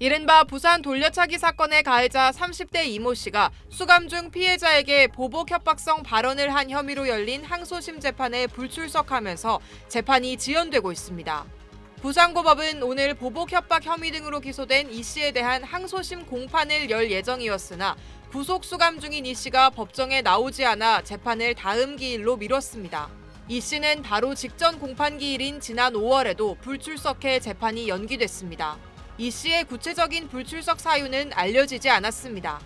이른바 부산 돌려차기 사건의 가해자 30대 이모 씨가 수감 중 피해자에게 보복 협박성 발언을 한 혐의로 열린 항소심 재판에 불출석하면서 재판이 지연되고 있습니다. 부산고법은 오늘 보복 협박 혐의 등으로 기소된 이 씨에 대한 항소심 공판을 열 예정이었으나 구속 수감 중인 이 씨가 법정에 나오지 않아 재판을 다음 기일로 미뤘습니다. 이 씨는 바로 직전 공판 기일인 지난 5월에도 불출석해 재판이 연기됐습니다. 이 씨의 구체적인 불출석 사유는 알려지지 않았습니다.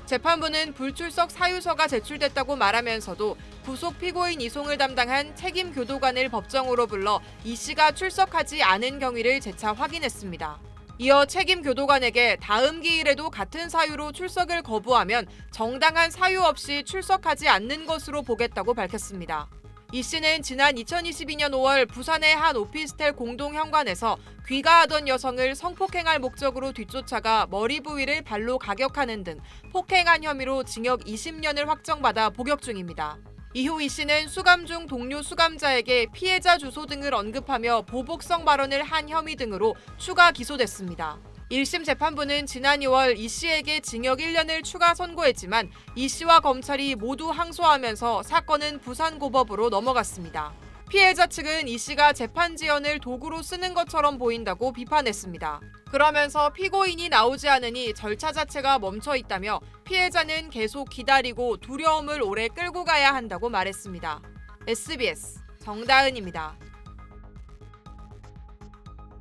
재판부는 불출석 사유서가 제출됐다고 말하면서도 구속 피고인 이송을 담당한 책임 교도관을 법정으로 불러 이 씨가 출석하지 않은 경위를 재차 확인했습니다. 이어 책임 교도관에게 다음 기일에도 같은 사유로 출석을 거부하면 정당한 사유 없이 출석하지 않는 것으로 보겠다고 밝혔습니다. 이 씨는 지난 2022년 5월 부산의 한 오피스텔 공동 현관에서 귀가하던 여성을 성폭행할 목적으로 뒤쫓아가 머리 부위를 발로 가격하는 등 폭행한 혐의로 징역 20년을 확정받아 복역 중입니다. 이후 이 씨는 수감 중 동료 수감자에게 피해자 주소 등을 언급하며 보복성 발언을 한 혐의 등으로 추가 기소됐습니다. 1심 재판부는 지난 2월 이 씨에게 징역 1년을 추가 선고했지만 이 씨와 검찰이 모두 항소하면서 사건은 부산고법으로 넘어갔습니다. 피해자 측은 이 씨가 재판 지연을 도구로 쓰는 것처럼 보인다고 비판했습니다. 그러면서 피고인이 나오지 않으니 절차 자체가 멈춰 있다며 피해자는 계속 기다리고 두려움을 오래 끌고 가야 한다고 말했습니다. SBS 정다은입니다.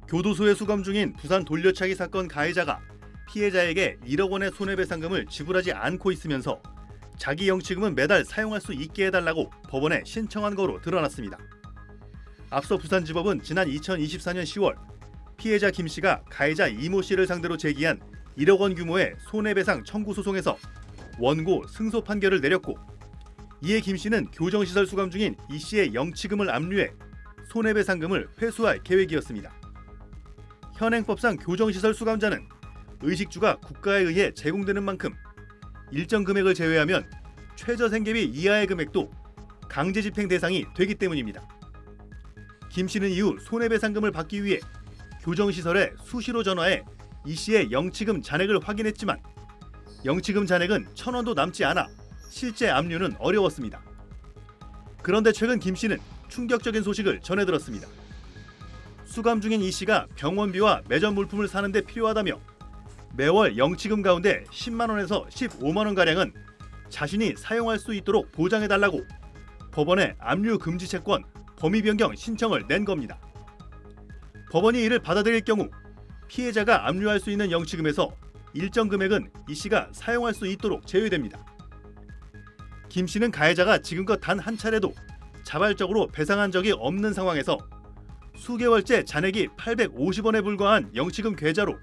교도소에 수감 중인 부산 돌려차기 사건 가해자가 피해자에게 1억 원의 손해배상금을 지불하지 않고 있으면서 자기 영치금은 매달 사용할 수 있게 해달라고 법원에 신청한 거로 드러났습니다. 앞서 부산지법은 지난 2024년 10월 피해자 김 씨가 가해자 이모 씨를 상대로 제기한 1억 원 규모의 손해배상 청구 소송에서 원고 승소 판결을 내렸고, 이에 김 씨는 교정시설 수감 중인 이 씨의 영치금을 압류해 손해배상금을 회수할 계획이었습니다. 현행법상 교정시설 수감자는 의식주가 국가에 의해 제공되는 만큼 일정 금액을 제외하면 최저생계비 이하의 금액도 강제집행 대상이 되기 때문입니다. 김 씨는 이후 손해배상금을 받기 위해 교정시설에 수시로 전화해 이 씨의 영치금 잔액을 확인했지만 영치금 잔액은 1,000원도 남지 않아 실제 압류는 어려웠습니다. 그런데 최근 김 씨는 충격적인 소식을 전해 들었습니다. 수감 중인 이 씨가 병원비와 매점 물품을 사는 데 필요하다며 매월 영치금 가운데 10만 원에서 15만 원가량은 자신이 사용할 수 있도록 보장해달라고 법원에 압류 금지 채권 범위 변경 신청을 낸 겁니다. 법원이 이를 받아들일 경우 피해자가 압류할 수 있는 영치금에서 일정 금액은 이 씨가 사용할 수 있도록 제외됩니다. 김 씨는 가해자가 지금껏 단 한 차례도 자발적으로 배상한 적이 없는 상황에서 수개월째 잔액이 850원에 불과한 영치금 계좌로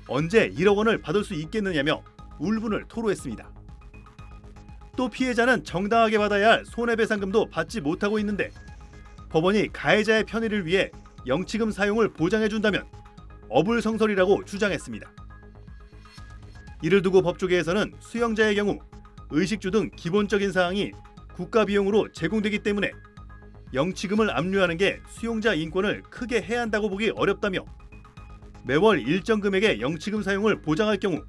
언제 1억 원을 받을 수 있겠느냐며 울분을 토로했습니다. 또 피해자는 정당하게 받아야 할 손해배상금도 받지 못하고 있는데 법원이 가해자의 편의를 위해 영치금 사용을 보장해준다면 어불성설이라고 주장했습니다. 이를 두고 법조계에서는 수용자의 경우 의식주 등 기본적인 사항이 국가 비용으로 제공되기 때문에 영치금을 압류하는 게 수용자 인권을 크게 해한다고 보기 어렵다며 매월 일정 금액의 영치금 사용을 보장할 경우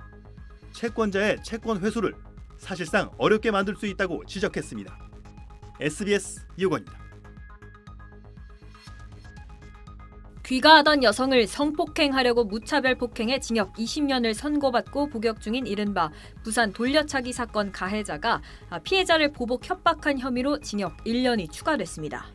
채권자의 채권 회수를 사실상 어렵게 만들 수 있다고 지적했습니다. SBS 이호건입니다. 귀가하던 여성을 성폭행하려고 무차별 폭행해 징역 20년을 선고받고 복역 중인 이른바 부산 돌려차기 사건 가해자가 피해자를 보복 협박한 혐의로 징역 1년이 추가됐습니다.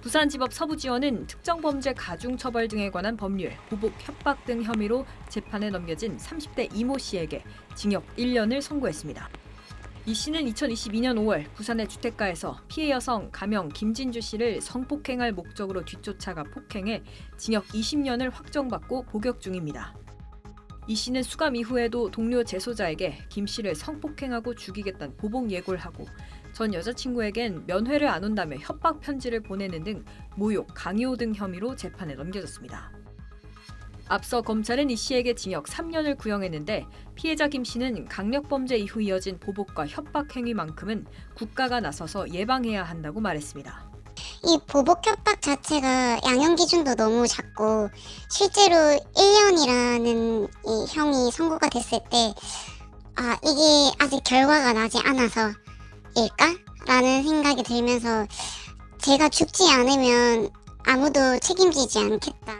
부산지법 서부지원은 특정범죄 가중처벌 등에 관한 법률, 보복 협박 등 혐의로 재판에 넘겨진 30대 이모 씨에게 징역 1년을 선고했습니다. 이 씨는 2022년 5월 부산의 주택가에서 피해 여성 가명 김진주 씨를 성폭행할 목적으로 뒤쫓아가 폭행해 징역 20년을 확정받고 복역 중입니다. 이 씨는 수감 이후에도 동료 재소자에게 김 씨를 성폭행하고 죽이겠다는 보복 예고를 하고 전 여자친구에겐 면회를 안 온다며 협박 편지를 보내는 등 모욕, 강요 등 혐의로 재판에 넘겨졌습니다. 앞서 검찰은 이 씨에게 징역 3년을 구형했는데 피해자 김 씨는 강력범죄 이후 이어진 보복과 협박 행위만큼은 국가가 나서서 예방해야 한다고 말했습니다. 이 보복 협박 자체가 양형 기준도 너무 작고 실제로 1년이라는 이 형이 선고가 됐을 때 이게 아직 결과가 나지 않아서일까? 라는 생각이 들면서 제가 죽지 않으면 아무도 책임지지 않겠다.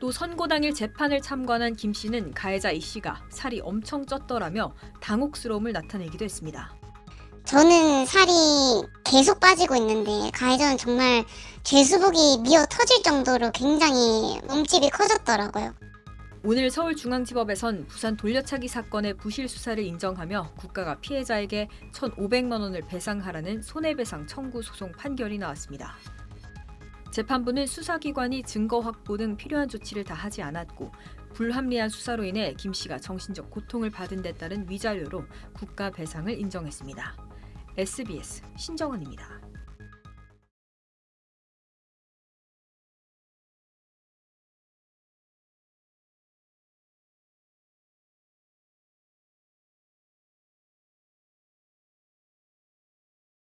또 선고 당일 재판을 참관한 김 씨는 가해자 이 씨가 살이 엄청 쪘더라며 당혹스러움을 나타내기도 했습니다. 저는 살이 계속 빠지고 있는데 가해자는 정말 죄수복이 미어 터질 정도로 굉장히 몸집이 커졌더라고요. 오늘 서울중앙지법에선 부산 돌려차기 사건의 부실 수사를 인정하며 국가가 피해자에게 1,500만 원을 배상하라는 손해배상 청구 소송 판결이 나왔습니다. 재판부는 수사기관이 증거 확보 등 필요한 조치를 다 하지 않았고 불합리한 수사로 인해 김 씨가 정신적 고통을 받은 데 따른 위자료로 국가 배상을 인정했습니다. SBS 신정은입니다.